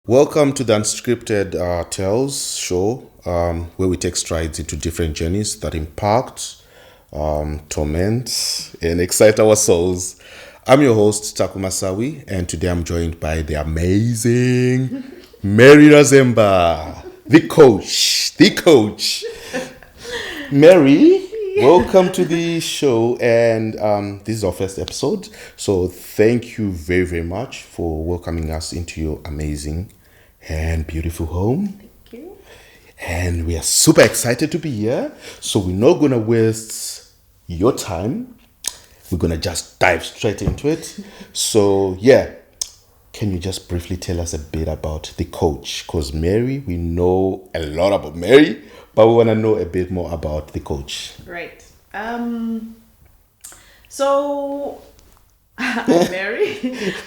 Welcome to the Unscripted Tales show, where we take strides into different journeys that impact, torment, and excite our souls. I'm your host, Taku Masawi, and today I'm joined by the amazing Mary Razemba, the coach. Mary, welcome to the show, and this is our first episode. So thank you very, very much for welcoming us into your amazing and beautiful home. Thank you. And we are super excited to be here. So we're not going to waste your time. We're going to just dive straight into it. So, can you just briefly tell us a bit about the coach? Because Mary, we know a lot about Mary, but we want to know a bit more about the coach. Right. So, I'm Mary.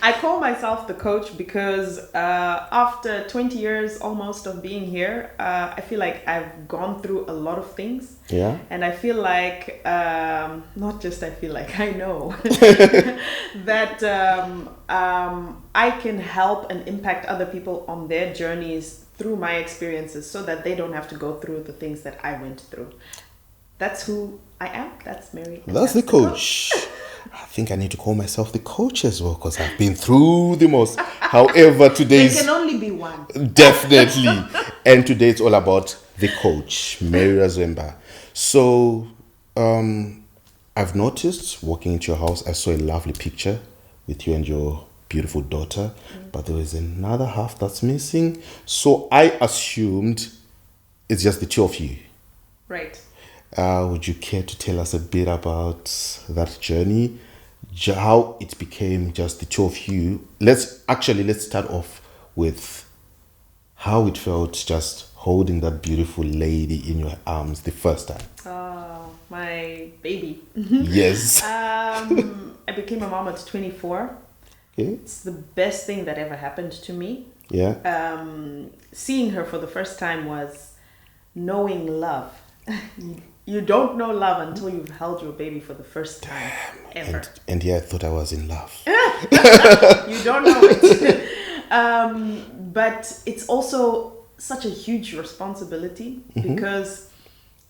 I call myself the coach because after 20 years almost of being here, I feel like I've gone through a lot of things. Yeah. And I feel like, not just I feel like, I know that I can help and impact other people on their journeys through my experiences so that they don't have to go through the things that I went through. That's who I am. That's Mary. That's the coach. I think I need to call myself the coach as well because I've been through the most. However, today's... There can only be one. Definitely. And today it's all about the coach, Mary Razemba. So, I've noticed walking into your house, I saw a lovely picture with you and your beautiful daughter, but there was another half that's missing. So I assumed it's just the two of you. Right. Would you care to tell us a bit about that journey, how it became just the two of you? Let's start off with how it felt just holding that beautiful lady in your arms the first time. Oh, my baby. Yes. I became a mom at 24. Okay. It's the best thing that ever happened to me. Yeah. Seeing her for the first time was knowing love. You don't know love until you've held your baby for the first time ever. And I thought I was in love. You don't know it. But it's also such a huge responsibility because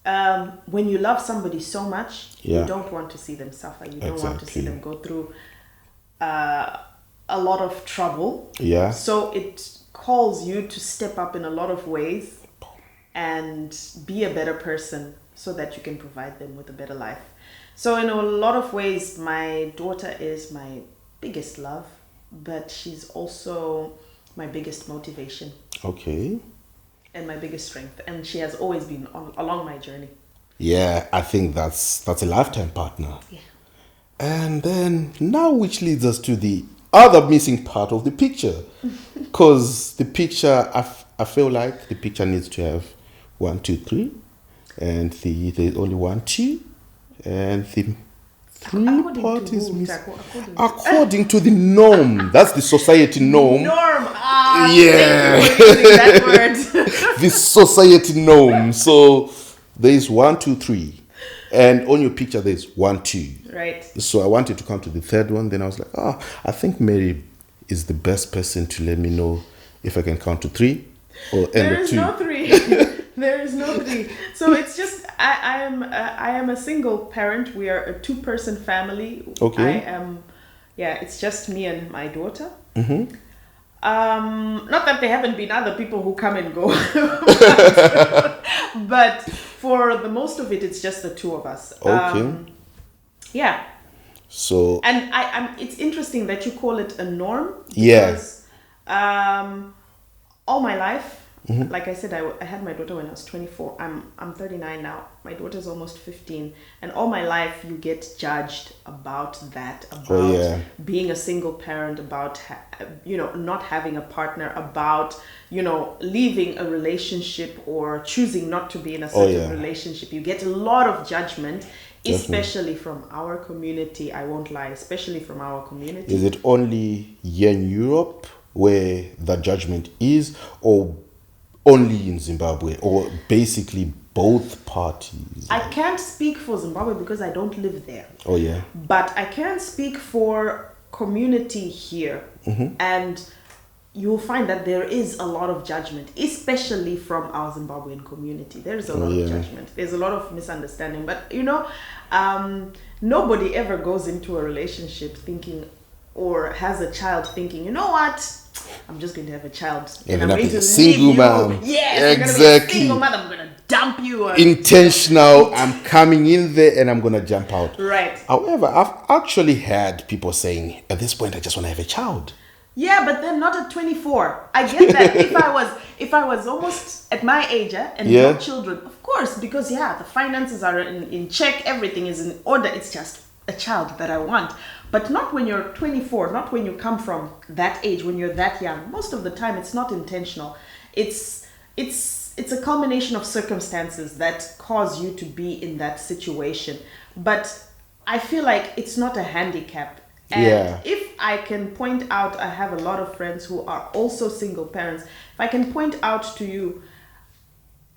when you love somebody so much, you don't want to see them suffer. You don't want to see them go through a lot of trouble. Yeah. So it calls you to step up in a lot of ways and be a better person so that you can provide them with a better life. So in a lot of ways, my daughter is my biggest love, but she's also my biggest motivation. Okay. And my biggest strength. And she has always been along my journey. Yeah, I think that's a lifetime partner. Yeah. And then now, which leads us to the other missing part of the picture, because the picture, I feel like the picture needs to have 1, 2, 3, and there's only 1, 2, and the 3 part is missing. According to the norm, that's the society norm. Yeah. Thank you for using that word. The society norm. So there's 1, 2, 3. And on your picture, there's 1, 2. Right. So I wanted to come to the third one. Then I was like, I think Mary is the best person to let me know if I can count to 3 or end at 2. No 3. There is no 3. So it's just I am a single parent. We are a 2-person family. Okay. It's just me and my daughter. Mm-hmm. Not that there haven't been other people who come and go, but for the most of it, it's just the 2 of us. Okay. Yeah. So. And it's interesting that you call it a norm. Yes. Because, all my life, like I said, I had my daughter when I was 24. I'm 39 now. My daughter's almost 15. And all my life, you get judged about that, about being a single parent, about, not having a partner, about, leaving a relationship or choosing not to be in a certain relationship. You get a lot of judgment, especially from our community. I won't lie, especially from our community. Is it only here in Europe where the judgment is, or only in Zimbabwe, or basically both parties? I can't speak for Zimbabwe because I don't live there. Oh, yeah. But I can speak for community here. And you'll find that there is a lot of judgment, especially from our Zimbabwean community. There's a lot of judgment. There's a lot of misunderstanding. But, nobody ever goes into a relationship thinking, or has a child thinking, you know what? I'm just going to have a child. And I'm then going be a to single leave mom. you. Yes, exactly. I'm going to be a single mother. I'm going to dump you. Intentional. I'm coming in there and I'm going to jump out. Right. However, I've actually had people saying, at this point, I just want to have a child. Yeah, but then not at 24. I get that. if I was almost at my age and no children, of course, because the finances are in check, everything is in order. It's just a child that I want. But not when you're 24, not when you come from that age, when you're that young. Most of the time, it's not intentional. It's a culmination of circumstances that cause you to be in that situation. But I feel like it's not a handicap. And if I can point out, I have a lot of friends who are also single parents. If I can point out to you,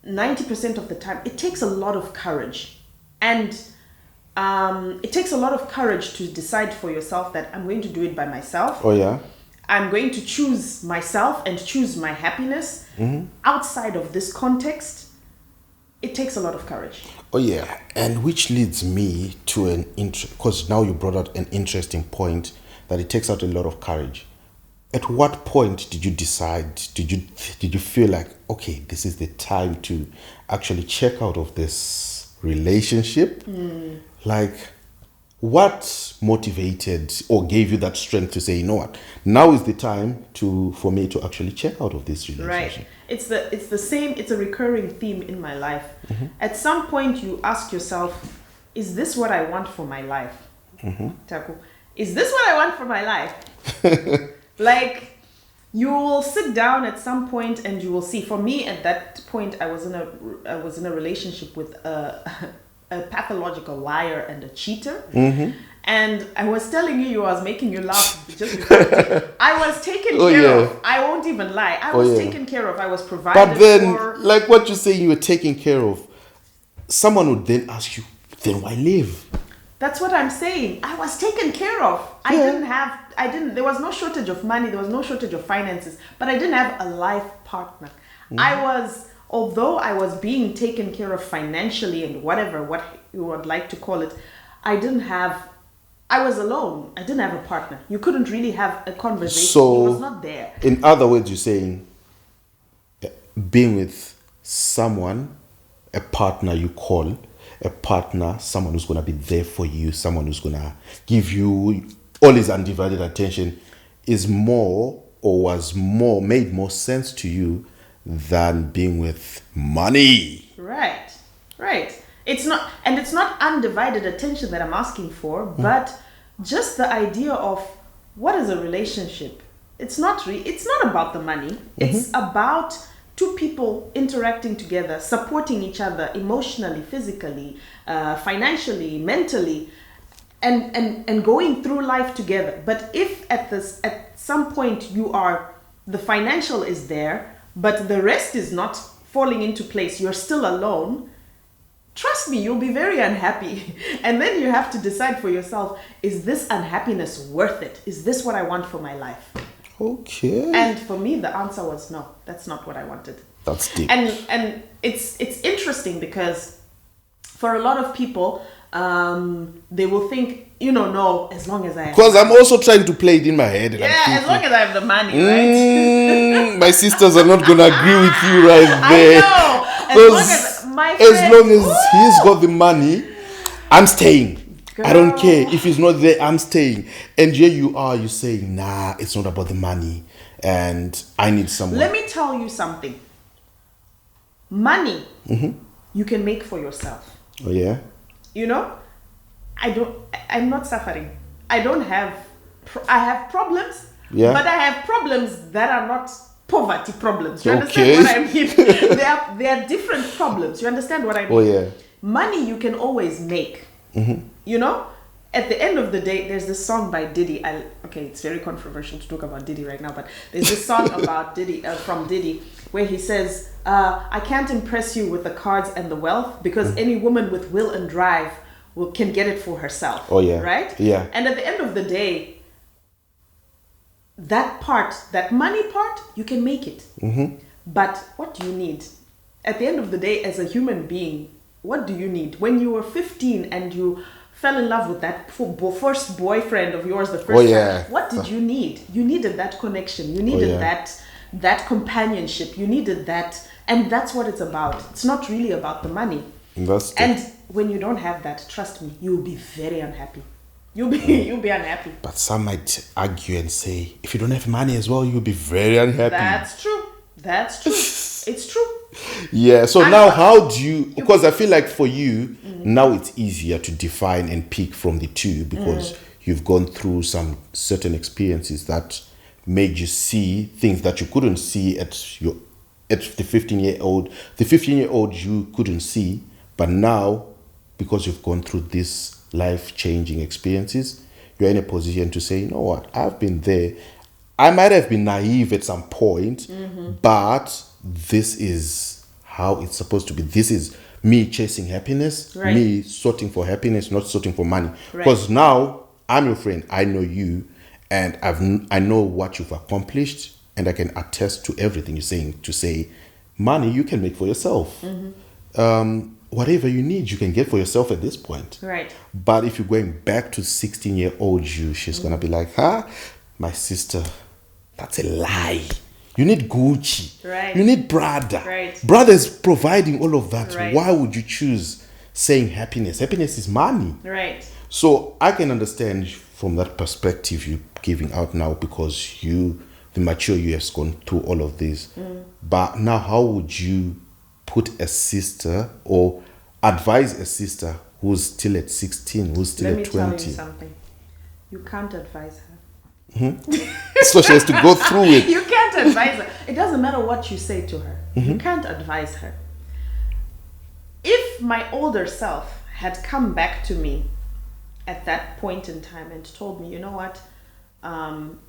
90% of the time, it takes a lot of courage. And it takes a lot of courage to decide for yourself that I'm going to do it by myself. Oh, yeah. I'm going to choose myself and choose my happiness outside of this context. It takes a lot of courage. Oh, yeah. And which leads me to because now you brought out an interesting point, that it takes out a lot of courage. At what point did you decide, did you feel like, okay, this is the time to actually check out of this relationship? Like, what motivated or gave you that strength to say, you know what, now is the time for me to actually check out of this relationship? Right. It's the same. It's a recurring theme in my life. At some point, you ask yourself, is this what I want for my life? Taku, is this what I want for my life? Like, you will sit down at some point and you will see. For me, at that point, I was in a relationship with a pathological liar and a cheater. And I was telling you, I was making you laugh just before. I was taken care of. I won't even lie. I was taken care of. I was provided But then, for. like what you're saying, you were taken care of. Someone would then ask you, then why live? That's what I'm saying. I was taken care of. There was no shortage of money. There was no shortage of finances. But I didn't have a life partner. Although I was being taken care of financially and what you would like to call it, I was alone. I didn't have a partner. You couldn't really have a conversation. So, he was not there. In other words, you're saying being with someone, a partner you call, a partner, someone who's going to be there for you, someone who's going to give you all his undivided attention, is more or made more sense to you than being with money. Right. It's not undivided attention that I'm asking for, but just the idea of what is a relationship. It's not about the money. It's about two people interacting together, supporting each other emotionally, physically, financially, mentally, and going through life together. But if at some point the financial is there, but the rest is not falling into place, you're still alone, trust me, you'll be very unhappy. And then you have to decide for yourself, is this unhappiness worth it? Is this what I want for my life? Okay. And for me, the answer was no. That's not what I wanted. That's deep. And it's interesting because for a lot of people, they will think, no, as long as I have. Because I'm also trying to play it in my head. And as long as I have the money, right? My sisters are not going to agree with you right there. I know. As long as he's got the money, I'm staying. Girl. I don't care. If he's not there, I'm staying. And here you're saying, nah, it's not about the money. And I need someone. Let me tell you something. Money, you can make for yourself. Oh, yeah? I'm not suffering. I have problems, but I have problems that are not poverty problems. You understand what I mean? They are different problems. You understand what I mean? Oh, yeah. Money you can always make. At the end of the day, there's this song by Diddy. It's very controversial to talk about Diddy right now, but there's this song about Diddy, from Diddy, where he says, I can't impress you with the cards and the wealth, because any woman with will and drive can get it for herself. Oh, yeah. Right? Yeah. And at the end of the day, that part, that money part, you can make it. But what do you need? At the end of the day, as a human being, what do you need? When you were 15 and you fell in love with that first boyfriend of yours the first time, what did you need? You needed that connection. You needed that companionship. You needed that. And that's what it's about. It's not really about the money. And when you don't have that, trust me, you'll be very unhappy. You'll be unhappy. But some might argue and say, if you don't have money as well, you'll be very unhappy. That's true. It's true. Yeah. So now how do you, because I feel like for you, now it's easier to define and pick from the two because you've gone through some certain experiences that made you see things that you couldn't see at the 15-year-old. The 15-year-old you couldn't see, but now, because you've gone through these life-changing experiences, you're in a position to say, you know what, I've been there. I might have been naive at some point, but this is how it's supposed to be. This is me chasing happiness, me sorting for happiness, not sorting for money. Because now I'm your friend, I know you, and I know what you've accomplished, and I can attest to everything you're saying. To say, money you can make for yourself. Whatever you need, you can get for yourself at this point. Right. But if you're going back to 16-year-old you, she's gonna be like, my sister, that's a lie. You need Gucci. Right. You need Prada. Right. Brother is providing all of that. Right. Why would you choose saying happiness? Happiness is money. Right. So I can understand from that perspective you giving out now because the mature you has gone through all of this. But now how would you put a sister or advise a sister who's still at 16, who's still at 20? Let me tell you something. You can't advise her. So she has to go through it. You can't advise her. It doesn't matter what you say to her. You can't advise her. If my older self had come back to me at that point in time and told me, you know what,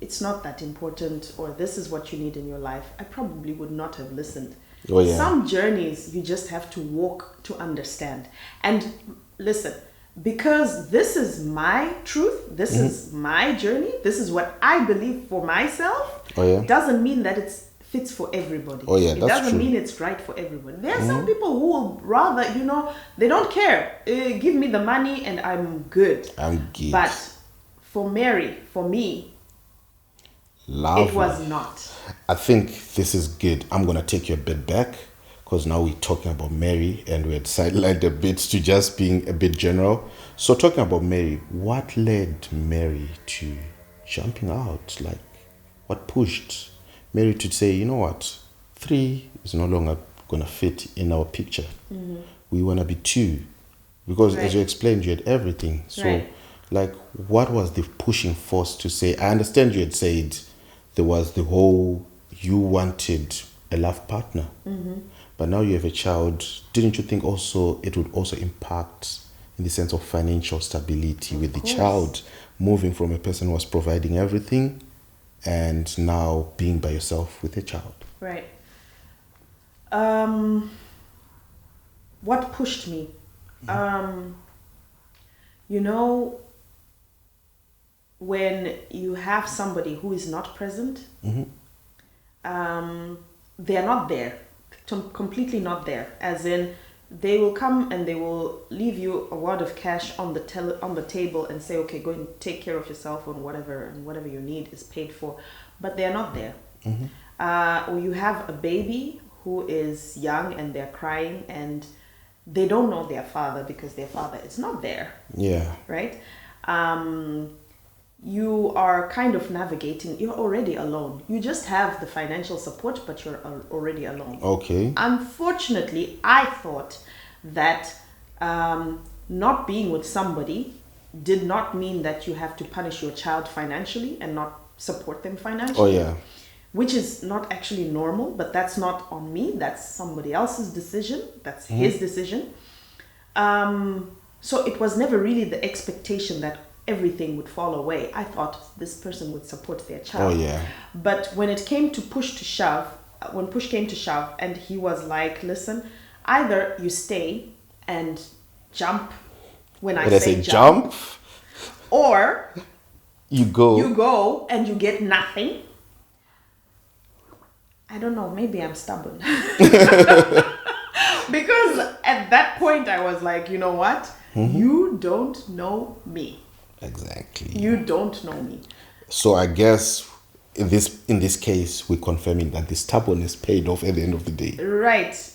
it's not that important, or this is what you need in your life, I probably would not have listened. Some journeys you just have to walk to understand. And listen, because this is my truth, this is my journey, this is what I believe for myself, doesn't mean that it fits for everybody. It doesn't mean it's right for everyone. There are some people who will rather, they don't care. Give me the money and I'm good. But for Mary, for me, it was not. I think this is good. I'm going to take you a bit back because now we're talking about Mary and we had sidelined a bit to just being a bit general. So talking about Mary, what led Mary to jumping out? Like, what pushed Mary to say, you know what, 3 is no longer going to fit in our picture. We want to be 2. Because as you explained, you had everything. So like, what was the pushing force to say, I understand you had said there was the whole, you wanted a love partner. But now you have a child. Didn't you think also it would also impact in the sense of financial stability with the child, moving from a person who was providing everything and now being by yourself with a child? Right. What pushed me? When you have somebody who is not present, they are not there, completely not there, as in they will come and they will leave you a wad of cash on the table and say, okay, go and take care of yourself and whatever you need is paid for, but they're not there. Or you have a baby who is young and they're crying and they don't know their father because their father is not there. Right? You are kind of navigating, you're already alone. You just have the financial support, but you're already alone. Unfortunately, I thought that not being with somebody did not mean that you have to punish your child financially and not support them financially. Which is not actually normal, but that's not on me. That's somebody else's decision. That's his decision. So it was never really the expectation that everything would fall away. I thought this person would support their child. But when it came to push came to shove, and he was like, listen, either you stay and jump when I say jump, or You go. You go and you get nothing. I don't know, maybe I'm stubborn. Because at that point I was like, you know what? You don't know me. Exactly. You don't know me. So I guess in this case, we're confirming that the stubbornness paid off at the end of the day. Right.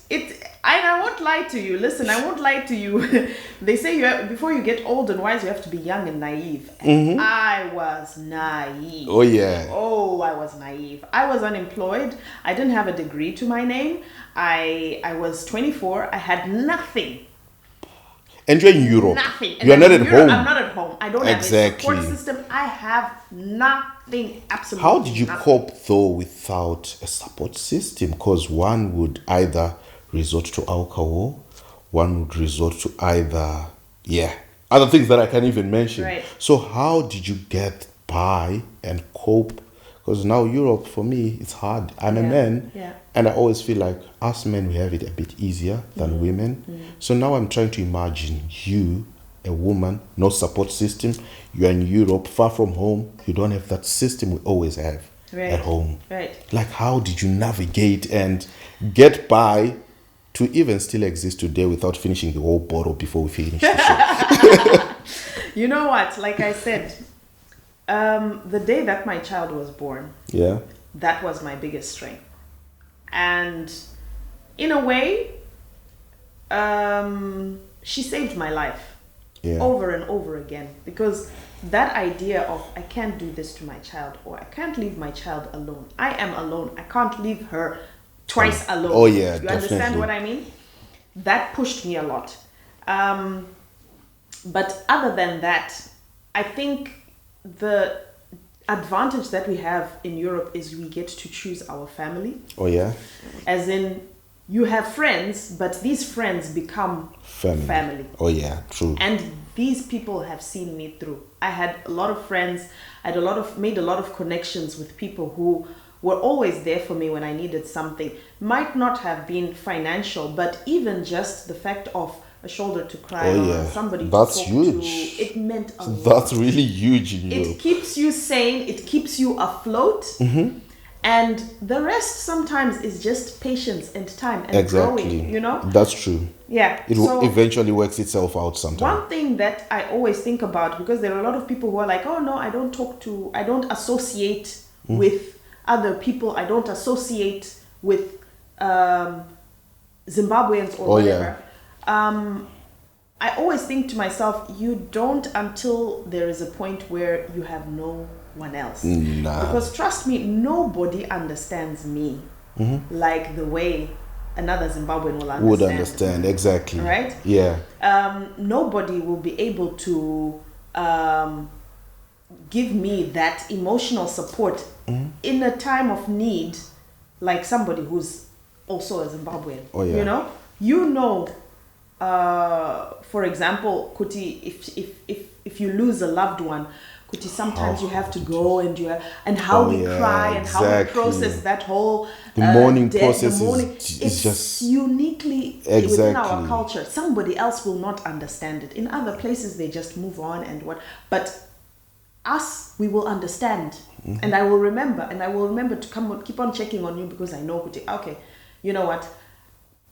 I won't lie to you. Listen, I won't lie to you. They say before you get old and wise, you have to be young and naive. And I was naive. Oh, yeah. Oh, I was naive. I was unemployed. I didn't have a degree to my name. I was 24. I had nothing. And you're in Europe. Nothing. And You're not at Europe, home. I'm not at home. I don't Exactly. have a support system. I have nothing. Absolutely. How did you nothing. cope though without a support system? Because one would either resort to alcohol, one would resort to other things that I can't even mention. Right. So how did you get by and cope? Because now Europe, for me, it's hard. I'm a man, and I always feel like us men, we have it a bit easier than women. So now I'm trying to imagine you, a woman, no support system. You're in Europe, far from home. You don't have that system we always have at home. Right. Like, how did you navigate and get by to even still exist today without finishing the whole bottle before we finish the show? You know what? Like I said, the day that my child was born, that was my biggest strength. And in a way, she saved my life over and over again. Because that idea of I can't do this to my child, or I can't leave my child alone. I am alone. I can't leave her twice alone. Oh yeah, you definitely. Understand what I mean? That pushed me a lot. But other than that, I think the advantage that we have in Europe is we get to choose our family. Oh yeah. As in, you have friends, but these friends become family. Oh yeah, true. And these people have seen me through. I had a lot of friends. I had made a lot of connections with people who were always there for me when I needed something. Might not have been financial, but even just the fact of a shoulder to cry on, somebody that's to talk huge. to. It meant a lot. That's really huge in Europe. It keeps you sane. It keeps you afloat. And the rest sometimes is just patience and time and growing, you know? That's true. Yeah. It eventually works itself out sometimes. One thing that I always think about, because there are a lot of people who are like, oh no, I don't associate with other people. I don't associate with Zimbabweans or whatever. I always think to myself, you don't until there is a point where you have no one else. Because trust me, nobody understands me like the way another Zimbabwean will understand. Exactly. Right? Yeah. Nobody will be able to give me that emotional support in a time of need, like somebody who's also a Zimbabwean. Oh yeah. You know, for example, Kuti, if you lose a loved one, Kuti, sometimes you have to go and how we cry and how we process that whole mourning death, process it's just uniquely within our culture. Somebody else will not understand it. In other places, they just move on but us, we will understand. And I will remember to keep on checking on you, because I know, Kuti, okay, you know what?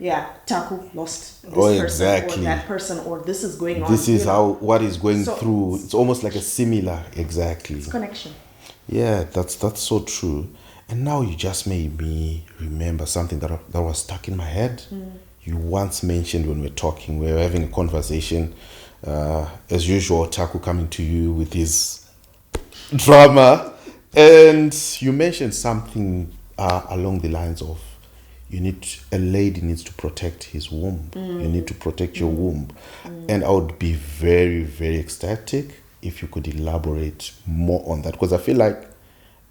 Yeah, Taku lost this person or that person, or this is going on. This is what is going through. It's almost like a similar, exactly. It's connection. Yeah, that's so true. And now you just made me remember something that was stuck in my head. You once mentioned when we were having a conversation, as usual, Taku coming to you with his drama, and you mentioned something along the lines of, a lady needs to protect his womb. You need to protect your womb. And I would be very, very ecstatic if you could elaborate more on that, because I feel like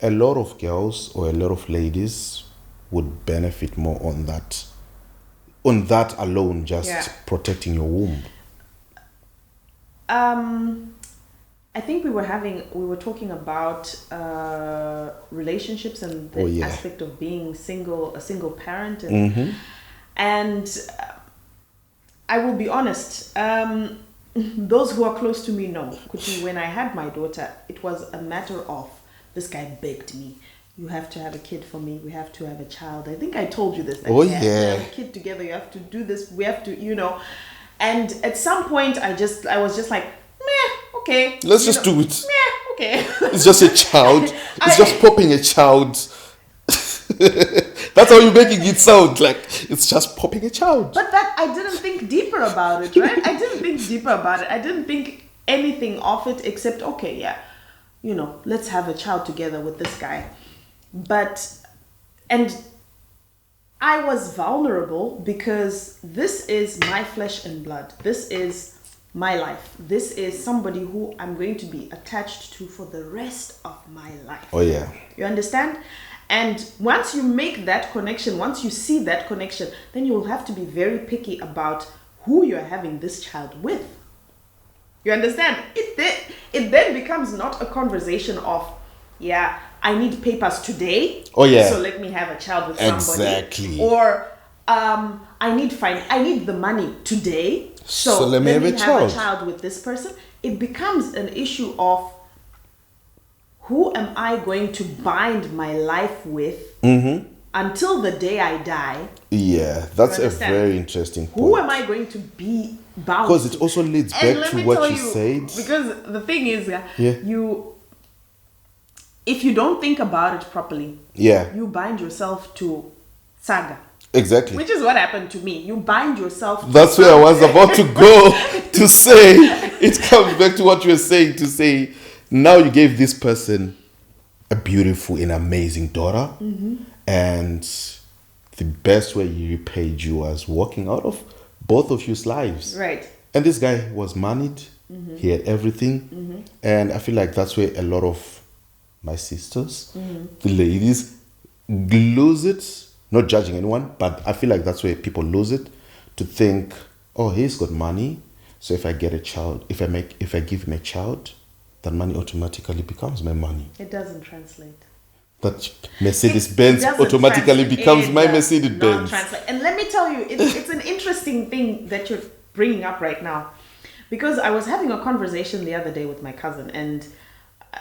a lot of girls or a lot of ladies would benefit more on that alone, just protecting your womb. I think we were talking about relationships and the aspect of being a single parent, and I will be honest, those who are close to me know. When I had my daughter, it was a matter of, this guy begged me, you have to have a kid for me, we have to have a child. I think I told you this. Like, Oh, we have to yeah. have a kid together, you have to do this, we have to, And at some point, I was just like, meh, okay. Let's just do it. Meh, okay. It's just a child. It's just popping a child. That's how you're making it sound, like it's just popping a child. But that, I didn't think deeper about it, right? I didn't think deeper about it. I didn't think anything of it except, okay, yeah, let's have a child together with this guy. And I was vulnerable because this is my flesh and blood. This is my life. This is somebody who I'm going to be attached to for the rest of my life. Oh, yeah. You understand? And once you make that connection, once you see that connection, then you will have to be very picky about who you're having this child with. You understand? It then becomes not a conversation of, yeah, I need papers today. Oh, yeah. So let me have a child with somebody. Exactly. Or I need the money today. So let me have a child with this person. It becomes an issue of, who am I going to bind my life with until the day I die? Yeah, that's a very interesting point. Who am I going to be bound Because it also leads back to what you said. Because the thing is, Yeah. if you don't think about it properly, Yeah. you bind yourself to saga. Exactly. Which is what happened to me. You bind yourself to That's where I was about to go to say. It comes back to what you were saying, to say, now you gave this person a beautiful and amazing daughter, and the best way he repaid you was walking out of both of your lives. Right. And this guy was married, he had everything, and I feel like that's where a lot of my sisters, the ladies, lose it. Not judging anyone, but I feel like that's where people lose it, to think, oh, he's got money, so if I get a child, if I give him a child, that money automatically becomes my money. It doesn't translate. That Mercedes-Benz automatically becomes my Mercedes-Benz. And let me tell you, it's an interesting thing that you're bringing up right now. Because I was having a conversation the other day with my cousin, and,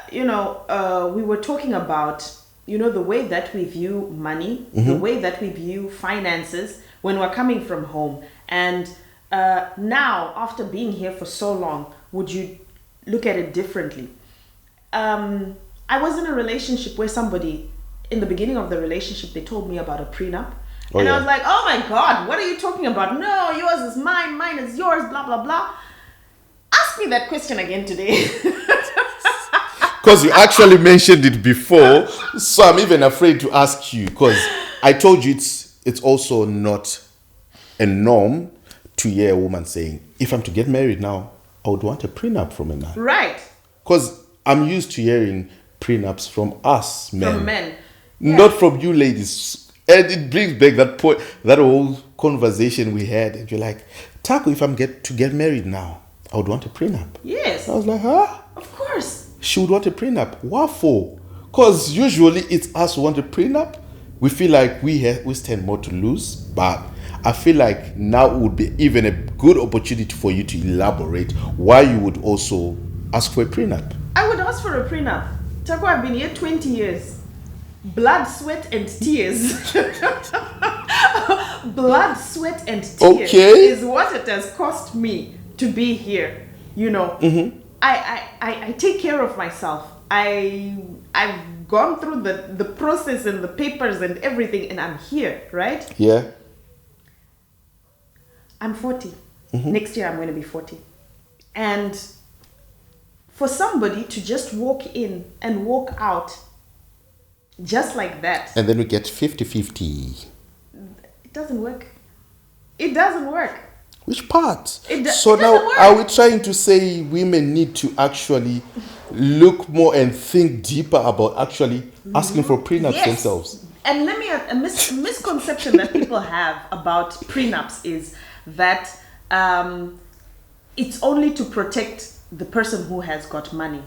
we were talking about, the way that we view money, the way that we view finances when we're coming from home. And now, after being here for so long, would you look at it differently? I was in a relationship where somebody, in the beginning of the relationship, they told me about a prenup. I was like, oh my God, what are you talking about? No, yours is mine, mine is yours, blah, blah, blah. Ask me that question again today. Because you actually mentioned it before, so I'm even afraid to ask you, because I told you it's also not a norm to hear a woman saying, if I'm to get married now, I would want a prenup from a man. Right. Because I'm used to hearing prenups from us men. From men. Not from you ladies. And it brings back that point, that whole conversation we had. And you're like, Taku, if I'm to get married now, I would want a prenup. Yes. I was like, huh? Of course. She would want a prenup. What for? Because usually it's us who want a prenup. We feel like we stand more to lose. But I feel like now it would be even a good opportunity for you to elaborate why you would also ask for a prenup. I would ask for a prenup. Taku, I've been here 20 years. Blood, sweat, and tears. Blood, sweat, and tears is what it has cost me to be here. I take care of myself. I've gone through the process and the papers and everything, and I'm here, right? Yeah. I'm 40. Next year I'm going to be 40. And for somebody to just walk in and walk out just like that. And then we get 50-50. It doesn't work. It doesn't work. Which part? So now, work. are we trying to say women need to actually look more and think deeper about actually asking for prenups themselves? And let me, a misconception that people have about prenups is that it's only to protect the person who has got money,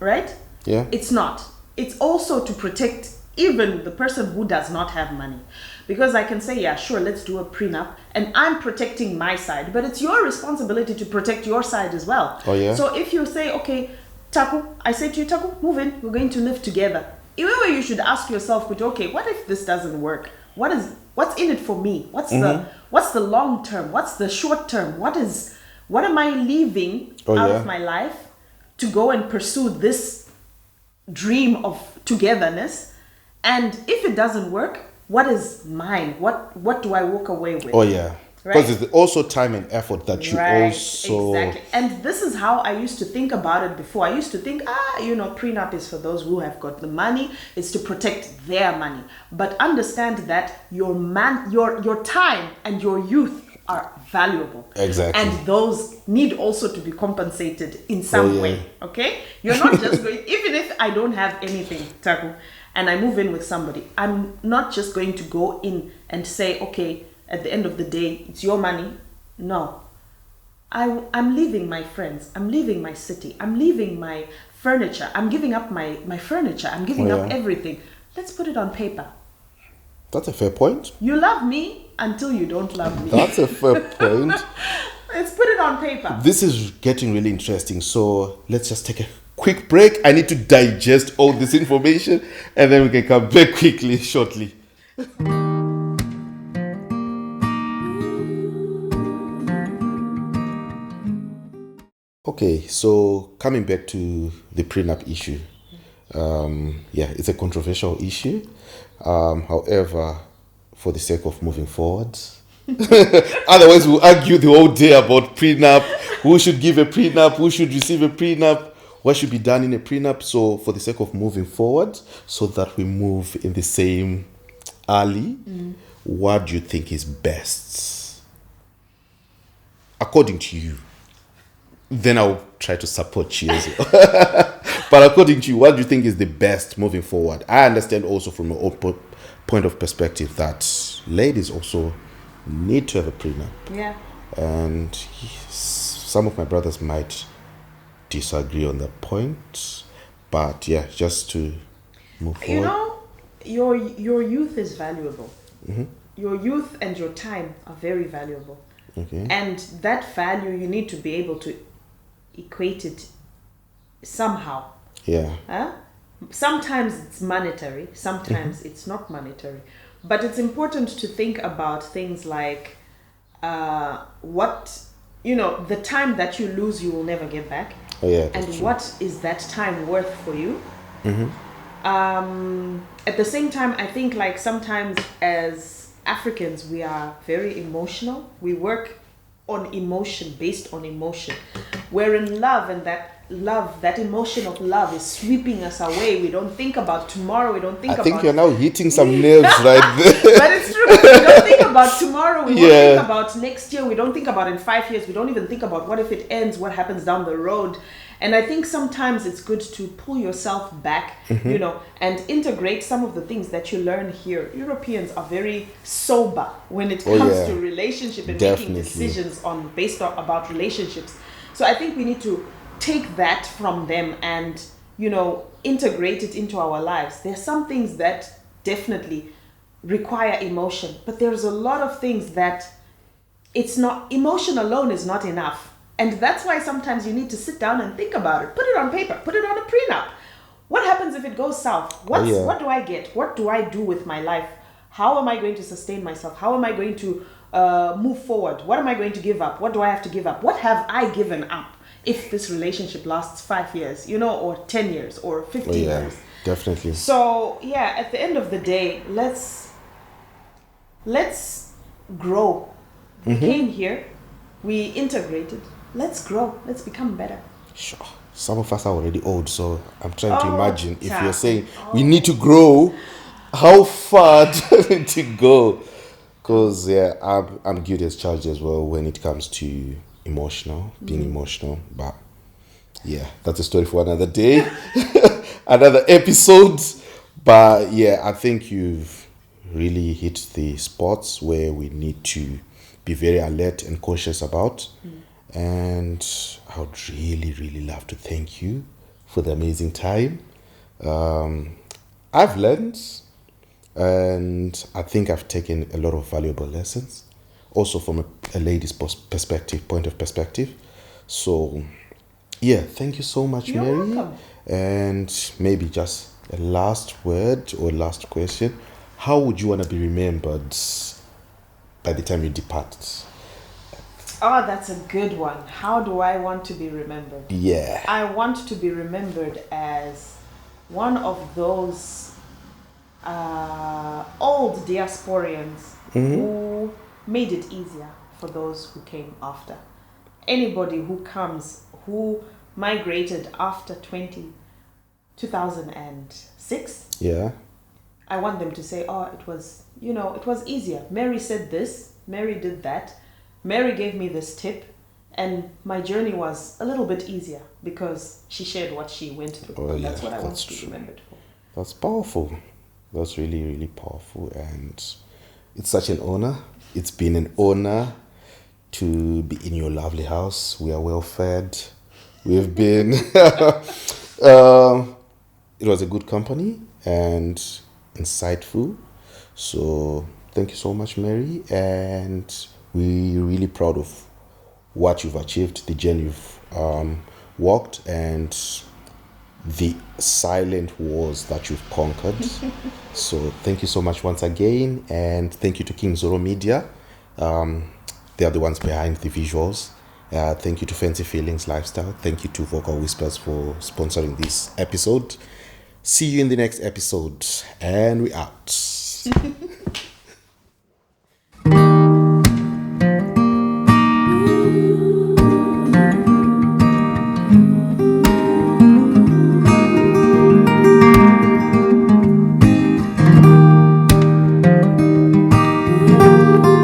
right? Yeah. It's not. It's also to protect even the person who does not have money. Because I can say, yeah, sure, let's do a prenup, and I'm protecting my side, but it's your responsibility to protect your side as well. Oh, yeah? So if you say, okay, Taku, I say to you, Taku, move in, we're going to live together. Even you should ask yourself, okay, what if this doesn't work? What's in it for me? What's the long term? What's the short term? What am I leaving out of my life to go and pursue this dream of togetherness? And if it doesn't work, what is mine? What do I walk away with? Oh, yeah. Because it's also time and effort that you also... Exactly. And this is how I used to think about it before. I used to think, prenup is for those who have got the money. It's to protect their money. But understand that your time and your youth are valuable. Exactly. And those need also to be compensated in some way. Okay? You're not just going... Even if I don't have anything, Taku, and I move in with somebody, I'm not just going to go in and say, okay, at the end of the day, it's your money. No. I'm leaving my friends. I'm leaving my city. I'm leaving my furniture. I'm giving up my furniture. I'm giving up everything. Let's put it on paper. That's a fair point. You love me until you don't love me. That's a fair point. Let's put it on paper. This is getting really interesting. So let's just take a quick break. I need to digest all this information, and then we can come back shortly. Okay, so coming back to the prenup issue. It's a controversial issue. However, for the sake of moving forward, otherwise we'll argue the whole day about prenup, who should give a prenup, who should receive a prenup, what should be done in a prenup. So for the sake of moving forward, so that we move in the same alley, what do you think is best? According to you. Then I'll try to support you as well. But according to you, what do you think is the best moving forward? I understand also from your own point of perspective that ladies also need to have a prenup. Yeah. And some of my brothers might disagree on that point. But yeah, just to move forward. You know, your youth is valuable. Mm-hmm. Your youth and your time are very valuable. Okay. And that value, you need to be able to equate it somehow. Yeah. Sometimes it's monetary, sometimes it's not monetary. But it's important to think about things like the time that you lose, you will never get back. Oh, yeah. And true. What is that time worth for you? Mm-hmm. At the same time, I think like sometimes as Africans, we are very emotional. We work on emotion, based on emotion. We're in love, and that emotion of love is sweeping us away. We don't think about tomorrow. We don't think about... I think you're now hitting some nerves right there. But it's true. We don't think about tomorrow. We won't think about next year. We don't think about in 5 years. We don't even think about what if it ends, what happens down the road. And I think sometimes it's good to pull yourself back, and integrate some of the things that you learn here. Europeans are very sober when it comes to relationship and making decisions about relationships. So I think we need to take that from them and, integrate it into our lives. There are some things that definitely require emotion, but there's a lot of things that emotion alone is not enough. And that's why sometimes you need to sit down and think about it. Put it on paper. Put it on a prenup. What happens if it goes south? What do I get? What do I do with my life? How am I going to sustain myself? How am I going to move forward? What am I going to give up? What do I have to give up? What have I given up if this relationship lasts 5 years, or 10 years or 15 years? Definitely. So, at the end of the day, let's grow. We came here. We integrated. Let's grow. Let's become better. Sure. Some of us are already old, so I'm trying to imagine if you're saying we need to grow, how far do we need to go? Because I'm guilty as charged as well when it comes to being emotional. But that's a story for another day, another episode. But I think you've really hit the spots where we need to be very alert and cautious about. And I would really, really love to thank you for the amazing time. I've learned And I think I've taken a lot of valuable lessons, also from a lady's point of perspective. So, yeah, thank you so much, You're Mary. welcome. And maybe just a last word or last question. How would you want to be remembered by the time you depart? Oh, that's a good one. How do I want to be remembered? Yeah. I want to be remembered as one of those old diasporians who made it easier for those who came after. Anybody who migrated after 2006, Yeah. I want them to say, oh, it was easier. Mary said this, Mary did that, Mary gave me this tip, and my journey was a little bit easier because she shared what she went through. Oh, That's yeah, what I want that's to be true. remembered for. That's powerful. That's really, really powerful. And it's such an honor. It's been an honor to be in your lovely house. We are well fed. We've been, it was a good company and insightful. So thank you so much, Mary. And we're really proud of what you've achieved, the journey you've walked, and the silent wars that you've conquered. So thank you so much once again, and thank you to King Zoro Media. They are the ones behind the visuals. Thank you to Fancy Feelings Lifestyle. Thank you to Vocal Whispers for sponsoring this episode. See you in the next episode, and we out.